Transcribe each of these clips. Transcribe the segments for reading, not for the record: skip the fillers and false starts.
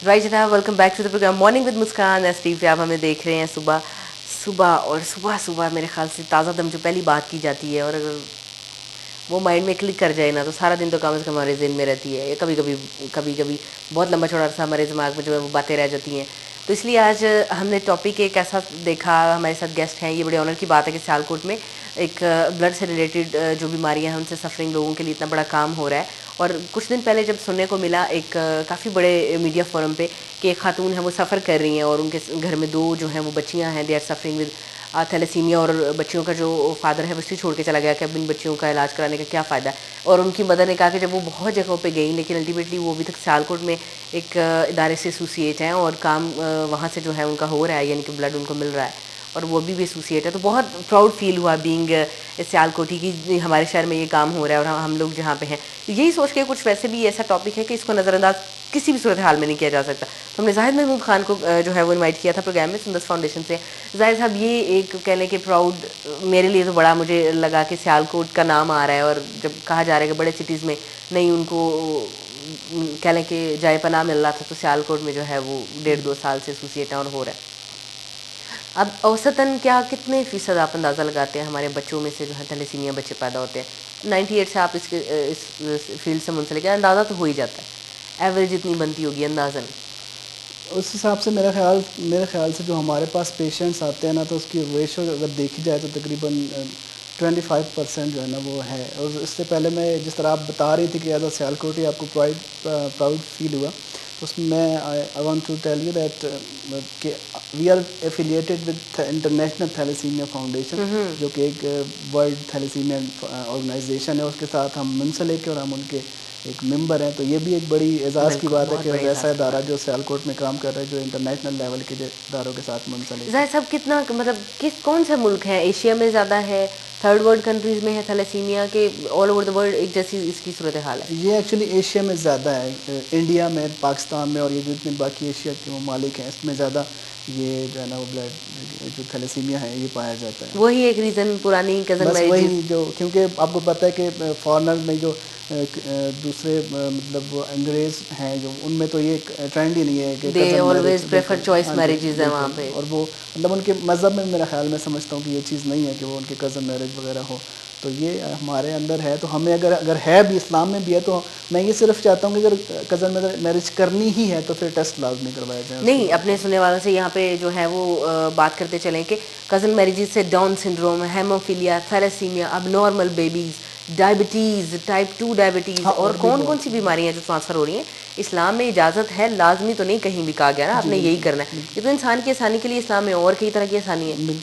Right जनाब, welcome back to the programme morning with Muskan ST पे। आप हमें देख रहे हैं सुबह सुबह और सुबह सुबह मेरे ख्याल से ताज़ा दम जो पहली बात की जाती है और अगर वो माइंड में क्लिक कर जाए ना तो सारा दिन तो कम से कम हमारे ज़हन में रहती है। कभी कभी बहुत लंबा चौड़ा सा हमारे दिमाग में जो है वो बातें रह जाती हैं। तो इसलिए आज हमने टॉपिक एक ऐसा देखा, हमारे साथ गेस्ट हैं। ये बड़े ऑनर की बात है कि सियालकोट में एक ब्लड से रिलेटेड जो बीमारियां हैं उनसे सफरिंग लोगों के लिए इतना बड़ा काम हो रहा है। और कुछ दिन पहले जब सुनने को मिला एक काफ़ी बड़े मीडिया फोरम पे कि एक खातून है वो सफ़र कर रही हैं और उनके घर में दो जो हैं वो बच्चियां हैं, they are suffering with thalassemia, और बच्चियों का जो फादर है वो इसलिए छोड़ के चला गया कि अब इन बच्चियों का इलाज कराने का क्या फ़ायदा है। और उनकी मदर ने कहा कि जब वो बहुत जगहों पे गई लेकिन अल्टीमेटली वो अभी तक सियालकोट में एक इदारे से एसोसिएट हैं और काम वहाँ से जो है उनका हो रहा है, यानी कि ब्लड उनको मिल रहा है और वो अभी भी एसोसिएट है। तो बहुत प्राउड फील हुआ बीइंग सियालकोटी की हमारे शहर में ये काम हो रहा है और हम लोग जहाँ पे हैं। तो यही सोच के कुछ वैसे भी ऐसा टॉपिक है कि इसको नज़रअंदाज किसी भी सूरत हाल में नहीं किया जा सकता। तो हमने जाहिद महमूद खान को जो है वो इनवाइट किया था प्रोग्राम में सुंदर फाउंडेशन से। जाहिद साहब, ये एक कह लें कि प्राउड मेरे लिए तो बड़ा मुझे लगा कि सियालकोट का नाम आ रहा है और जब कहा जा रहा है कि बड़े सिटीज़ में नहीं उनको कह लें कि जाए पनाह मिल रहा था, तो सियालकोट में जो है वो 1.5-2 साल से एसोसिएट है और हो रहा है। अब औसतन क्या कितने फ़ीसद आप अंदाज़ा लगाते हैं हमारे बच्चों में से जो है थैलेसीमिया बच्चे पैदा होते हैं? 98 से आप इस फील्ड से मुंसलिक हैं, अंदाज़ा तो हो ही जाता है, एवरेज इतनी बनती होगी अंदाज़न? उस हिसाब से मेरे ख्याल से जो हमारे पास पेशेंट्स आते हैं ना, तो उसकी रेशो अगर देखी जाए तो तकरीबन 25% जो है ना वो है। और इससे पहले मैं जिस तरह आप बता रही थी कि एज अ सियालकोटी आपको प्राउड फील हुआ, तो उसमें मैं I want to tell you that कि we are affiliated with international thalassaemia foundation, जो कि एक वर्ल्ड थैलेसीमिया ऑर्गेनाइजेशन है। उसके साथ हम मुंसलिक और हम उनके एक मेंबर हैं। तो ये भी एक बड़ी एजाज़ की बात है कि वैसा इदारा जो सियालकोट में काम कर रहा है, जो इंटरनेशनल लेवल के इदारों के साथ मुंसलिक है। जाहिद साहब, कितना मतलब कौन सा मुल्क है एशिया में ज़्यादा है, थर्ड वर्ल्ड कंट्रीज़ में है थैलेसीमिया के, ऑल ओवर द वर्ल्ड एक जैसी इसकी सूरत हाल है? ये एक्चुअली एशिया में ज़्यादा है, इंडिया में, पाकिस्तान में और ये जितने बाकी एशिया के ममालिक हैं इसमें ज़्यादा ये जो है ना वो ब्लड जो थैलेसीमिया है ये पाया जाता है। वही एक रीज़न पुरानी कज़न बस मैरिजेस। वही जो, क्योंकि आपको पता है कि फॉरेनर में जो दूसरे मतलब वो अंग्रेज़ हैं जो, उनमें तो ये ट्रेंड ही नहीं है कि they cousin marriage. Always prefer choice हाँ जी, मैरिजेस है वहाँ बिल्कुल। पे। और वो मतलब उनके मज़हब में मेरा ख्याल, मैं समझता हूँ कि ये चीज़ नहीं है कि वो उनके कज़न मैरिज वगैरह हो। तो ये हमारे अंदर है, तो हमें अगर है भी, इस्लाम में भी है, तो मैं ये सिर्फ चाहता हूँ कि अगर कज़न मैरिज करनी ही है तो फिर टेस्ट लाजमी करवाया जाए। नहीं, अपने सुनने वालों से यहाँ पे जो है वो बात करते चलें कि कज़न मैरिजेस से Down syndrome, haemophilia, thalassemia, abnormal babies, diabetes, type 2 diabetes हाँ, और कौन कौन सी बीमारियाँ जो ट्रांसफ़र हो रही हैं। इस्लाम में इजाज़त है, लाजमी तो नहीं कहीं भी कहा गया ना आपने यही करना है। ये तो इंसान की आसानी के लिए इस्लाम में और कई तरह की आसानी है।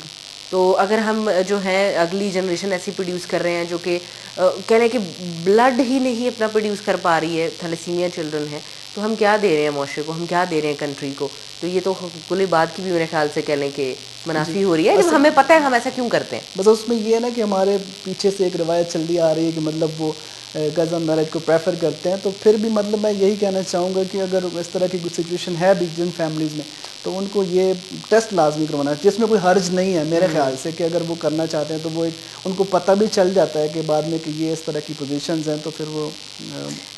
तो अगर हम जो है अगली जनरेशन ऐसी प्रोड्यूस कर रहे हैं जो कि कह लें कि ब्लड ही नहीं अपना प्रोड्यूस कर पा रही है, थैलेसीमिया चिल्ड्रन है, तो हम क्या दे रहे हैं माशरे को, हम क्या दे रहे हैं कंट्री को? तो ये तो कुल बात की भी मेरे ख्याल से कह लें कि मुनाफी हो रही है, जब हमें पता है हम ऐसा क्यों करते हैं। बस उसमें ये है ना कि हमारे पीछे से एक रिवायत चलती आ रही है कि मतलब वो कज़न मैरिज को प्रेफर करते हैं। तो फिर भी मतलब मैं यही कहना चाहूँगा कि अगर इस तरह की सिचुएशन है भी जिन फैमिलीज़ में, तो उनको ये टेस्ट लाजमी करवाना है, जिसमें कोई हर्ज नहीं है मेरे ख्याल से, कि अगर वो करना चाहते हैं तो वो एक उनको पता भी चल जाता है कि बाद में कि ये इस तरह की पोजीशंस हैं, तो फिर वो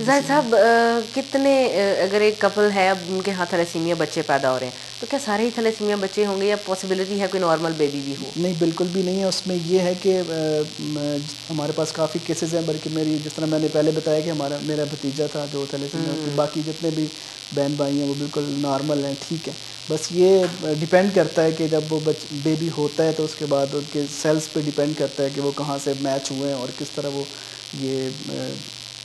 जाहिद साहब, कितने अगर एक कपल है अब उनके यहाँ थैलेसीमिया बच्चे पैदा हो रहे हैं, तो क्या सारे ही थैलेसीमिया बच्चे होंगे या पॉसिबिलिटी है कोई नॉर्मल बेबी भी हो? नहीं, बिल्कुल भी नहीं है। उसमें ये है कि हमारे पास काफ़ी केसेस हैं, बल्कि मेरी जिस तरह मैंने पहले बताया कि मेरा भतीजा था जो थैलेसीमिया, उसके बाकी जितने भी बहन भाई हैं वो बिल्कुल नॉर्मल हैं, ठीक है। बस ये डिपेंड करता है कि जब वो बेबी होता है तो उसके बाद उनके सेल्स पे डिपेंड करता है कि वो कहाँ से मैच हुए हैं और किस तरह वो ये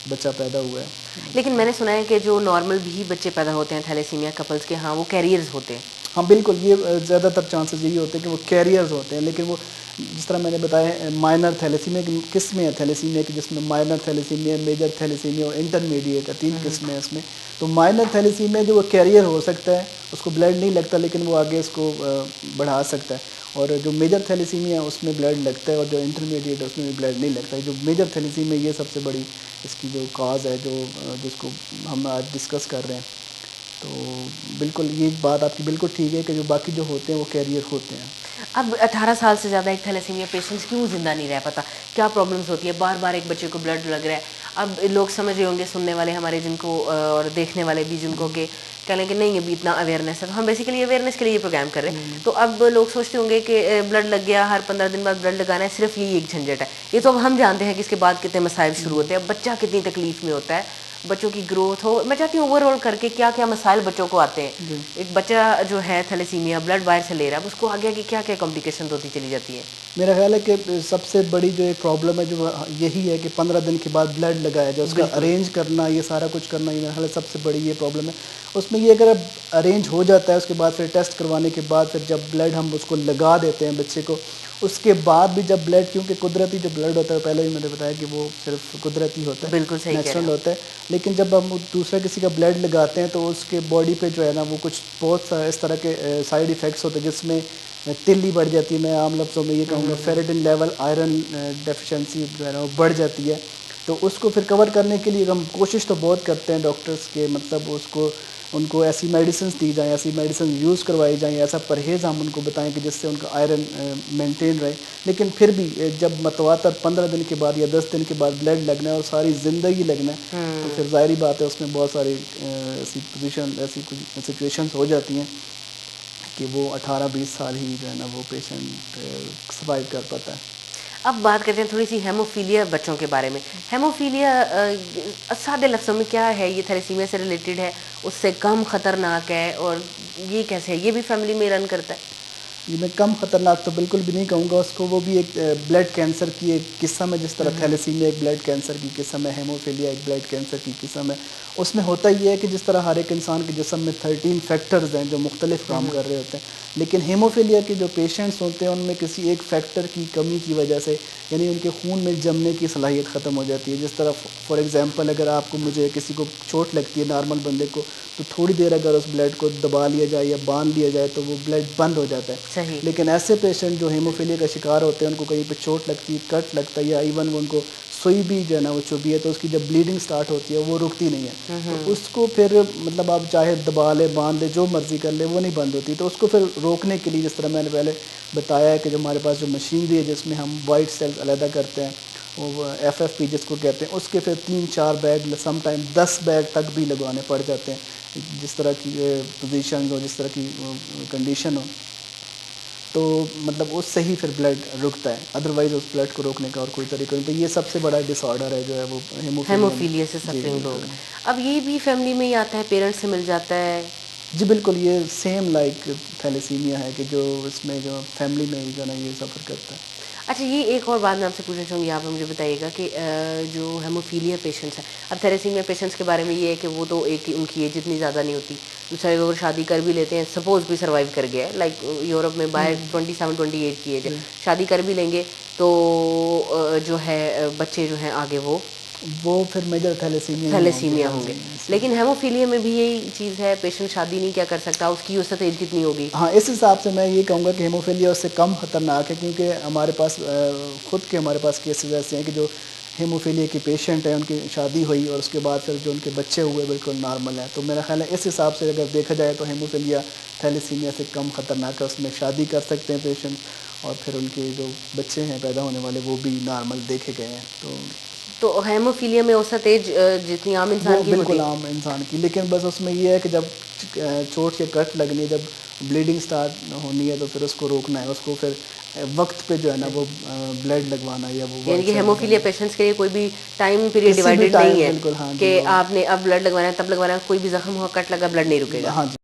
बच्चा पैदा हुआ है। लेकिन मैंने सुना है कि जो नॉर्मल भी बच्चे पैदा होते हैं थैलेसीमिया कपल्स के, हाँ वो कैरियर्स होते हैं। हाँ बिल्कुल, ये ज़्यादातर चांसेस यही होते हैं कि वो कैरियर्स होते हैं। लेकिन वो जिस तरह मैंने बताया, माइनर थैलेसीमिया की किस्में हैं थैलेसीमिया की, जिसमें माइनर थैलेसीमिया, मेजर थैलेसीमिया और इंटरमीडिएट है, 3 किस्में हैं इसमें। तो माइनर थैलेसीमिया जो वो कैरियर हो सकता है, उसको ब्लड नहीं लगता लेकिन वो आगे इसको बढ़ा सकता है। और जो मेजर थैलेसीमिया है उसमें ब्लड लगता है, और जो इंटरमीडिएट है उसमें भी ब्लड नहीं लगता है। जो मेजर थैलेसीमिया, ये सबसे बड़ी इसकी जो काज है, जो जिसको हम आज डिस्कस कर रहे हैं। तो बिल्कुल ये बात आपकी बिल्कुल ठीक है कि जो बाकी जो होते हैं वो कैरियर होते हैं। अब 18 साल से ज़्यादा एक थैलेसीमिया पेशेंट्स क्यों ज़िंदा नहीं रह पाता? क्या प्रॉब्लम्स होती है? बार बार एक बच्चे को ब्लड लग रहा है। अब लोग समझ रहे होंगे, सुनने वाले हमारे जिनको और देखने वाले भी जिनको, कि کہہ لیں کہ نہیں ابھی اتنا اویئرنیس ہے. تو ہم بیسیکلی اویئرنیس کے لیے یہ پروگرام کر رہے ہیں. تو اب لوگ سوچتے ہوں گے کہ بلڈ لگ گیا, ہر 15 دن بعد بلڈ لگانا ہے, صرف یہی ایک جھنجٹ ہے. یہ تو اب ہم جانتے ہیں کہ اس کے بعد کتنے مسائل شروع ہوتے ہیں, اب بچہ کتنی تکلیف میں ہوتا ہے, بچوں کی گروتھ ہو. میں چاہتی ہوں اوور آل کر کے کیا کیا مسائل بچوں کو آتے ہیں. ایک بچہ جو ہے تھیلیسیمیا بلڈ باہر سے لے رہا ہے, اس کو آگے کی کیا کیا کمپلیکیشن ہوتی چلی جاتی ہے. میرا خیال ہے کہ سب سے بڑی جو ایک پرابلم ہے جو یہی ہے کہ 15 دن کے بعد بلڈ لگایا جائے, اس کا ارینج کرنا, یہ سارا کچھ کرنا, یہ میرا خیال ہے سب سے بڑی یہ پرابلم ہے. اس میں یہ اگر ارینج ہو جاتا ہے, اس کے بعد پھر ٹیسٹ کروانے کے بعد پھر جب بلڈ ہم اس کو لگا دیتے ہیں بچے کو, اس کے بعد بھی جب بلڈ, کیونکہ قدرتی جو بلڈ ہوتا ہے پہلے ہی میں نے بتایا کہ وہ صرف قدرتی ہوتا ہے, بالکل صحیح کہہ رہے نیچرل ہیں. ہوتا ہے. لیکن جب ہم دوسرے کسی کا بلڈ لگاتے ہیں تو اس کے باڈی پہ جو ہے نا وہ کچھ بہت اس طرح کے سائیڈ ایفیکٹس ہوتے ہیں, جس میں تلی بڑھ جاتی ہے. میں عام لفظوں میں یہ کہوں گا فیریٹن لیول, آئرن ڈیفیشنسی جو ہے نا وہ بڑھ جاتی ہے. تو اس کو پھر کور کرنے کے لیے ہم کوشش تو بہت کرتے ہیں ڈاکٹرس کے, مطلب اس کو ان کو ایسی میڈیسنس دی جائیں, ایسی میڈیسن یوز کروائی جائیں, ایسا پرہیز ہم ان کو بتائیں کہ جس سے ان کا آئرن مینٹین رہے. لیکن پھر بھی جب متواتر 15 دن کے بعد یا 10 دن کے بعد بلڈ لگنا ہے اور ساری زندگی لگنا ہے, تو پھر ظاہری بات ہے اس میں بہت ساری ایسی سچویشنز ہو جاتی ہیں کہ وہ 18-20 سال ہی جو ہے نا وہ پیشنٹ سروائیو کر پاتا ہے. اب بات کرتے ہیں تھوڑی سی ہیموفیلیا بچوں کے بارے میں. ہیموفیلیا سادے لفظوں میں کیا ہے؟ یہ تھیلیسیمیا سے ریلیٹڈ ہے, اس سے کم خطرناک ہے, اور یہ کیسے ہے؟ یہ بھی فیملی میں رن کرتا ہے؟ یہ میں کم خطرناک تو بالکل بھی نہیں کہوں گا اس کو. وہ بھی ایک بلڈ کینسر کی ایک قسم ہے, جس طرح تھیلیسیمیا ایک بلڈ کینسر کی قسم ہے, ہیموفیلیا ایک بلڈ کینسر کی قسم ہے. اس میں ہوتا یہ ہے کہ جس طرح ہر ایک انسان کے جسم میں 13 فیکٹرز ہیں جو مختلف کام کر رہے ہوتے ہیں, لیکن ہیموفیلیا کے جو پیشنٹس ہوتے ہیں ان میں کسی ایک فیکٹر کی کمی کی وجہ سے, یعنی ان کے خون میں جمنے کی صلاحیت ختم ہو جاتی ہے. جس طرح فار ایگزامپل اگر آپ کو مجھے کسی کو چوٹ لگتی ہے نارمل بندے کو, تو تھوڑی دیر اگر اس بلڈ کو دبا لیا جائے یا باندھ لیا جائے تو وہ بلڈ بند ہو جاتا ہے. صحیح. لیکن ایسے پیشنٹ جو ہیموفیلیا کا شکار ہوتے ہیں, ان کو کہیں پہ چوٹ لگتی ہے, کٹ لگتا ہے, یا ایون ان کو سوئی بھی جو ہے نا وہ چبھی ہے, تو اس کی جب بلیڈنگ سٹارٹ ہوتی ہے وہ رکتی نہیں ہے. تو اس کو پھر مطلب آپ چاہے دبا لے, باندھ لے, جو مرضی کر لے, وہ نہیں بند ہوتی. تو اس کو پھر روکنے کے لیے, جس طرح میں نے پہلے بتایا ہے کہ جو ہمارے پاس جو مشینری ہے جس میں ہم وائٹ سیلز علیحدہ کرتے ہیں, وہ FFP جس کو کہتے ہیں, اس کے پھر 3-4 بیگ, سم ٹائم 10 بیگ تک بھی لگوانے پڑ جاتے ہیں, جس طرح کی پوزیشنز ہو, جس طرح کی کنڈیشن ہو. تو مطلب اس سے ہی پھر بلڈ رکتا ہے, ادروائز اس بلڈ کو روکنے کا اور کوئی طریقہ نہیں. تو یہ سب سے بڑا ڈس آرڈر ہے جو ہے وہ ہیموفیلیا سے سفرنگ لوگ. اب یہ بھی فیملی میں ہی آتا ہے, پیرنٹس سے مل جاتا ہے؟ جی بالکل, یہ سیم لائک تھیلیسیمیا ہے کہ جو اس میں جو فیملی میں ہی جو ہے نا یہ سفر کرتا ہے. اچھا, یہ ایک اور بات میں آپ سے پوچھنا چاہوں گی, آپ مجھے بتائیے گا کہ جو ہیموفیلیا پیشنٹس ہیں, اب تھیلیسیمیا پیشنٹس کے بارے میں یہ ہے کہ وہ تو ایک ان کی ایج اتنی زیادہ نہیں ہوتی, دوسرے وہ شادی کر بھی لیتے ہیں, سپوز بھی سروائیو کر گیا ہے, لائک یورپ میں باہر 27-28 کی ایج ہے, شادی کر بھی لیں گے تو جو ہے بچے جو ہیں آگے وہ پھر میجر تھیلیسیمیا ہوں گے. لیکن ہیموفیلیا میں بھی یہی چیز ہے, پیشنٹ شادی نہیں کیا کر سکتا, اس کی وسط ایج کتنی ہوگی؟ ہاں, اس حساب سے میں یہ کہوں گا کہ ہیموفیلیا اس سے کم خطرناک ہے, کیونکہ ہمارے پاس ہمارے پاس کیسز ایسے ہیں کہ جو ہیموفیلیا کے پیشنٹ ہیں, ان کی شادی ہوئی اور اس کے بعد پھر جو ان کے بچے ہوئے بالکل نارمل ہیں. تو میرا خیال ہے اس حساب سے اگر دیکھا جائے تو ہیموفیلیا تھیلیسیمیا سے کم خطرناک ہے. اس میں شادی کر سکتے ہیں پیشنٹ, اور پھر ان کے جو بچے ہیں پیدا ہونے والے وہ بھی نارمل دیکھے گئے ہیں. تو ہیموفیلیا میں اوسط ایج جتنی عام انسان کی بالکل عام انسان کی, لیکن بس اس میں یہ ہے کہ جب چوٹ کے کٹ لگنی ہے, جب بلیڈنگ سٹارٹ ہونی ہے, تو پھر اس کو روکنا ہے, اس کو پھر وقت پہ جو ہے نا وہ بلڈ لگوانا, یا وہ یعنی کہ ہیموفیلیا پیشنٹس کے لیے کوئی بھی ٹائم پیریڈ ڈیوائڈیڈ نہیں ہے بالکل. ہاں کہ آپ نے اب بلڈ لگوانا ہے تب لگوانا ہے, کوئی بھی زخم ہو, کٹ لگا, بلڈ نہیں رکے گا. ہاں جی.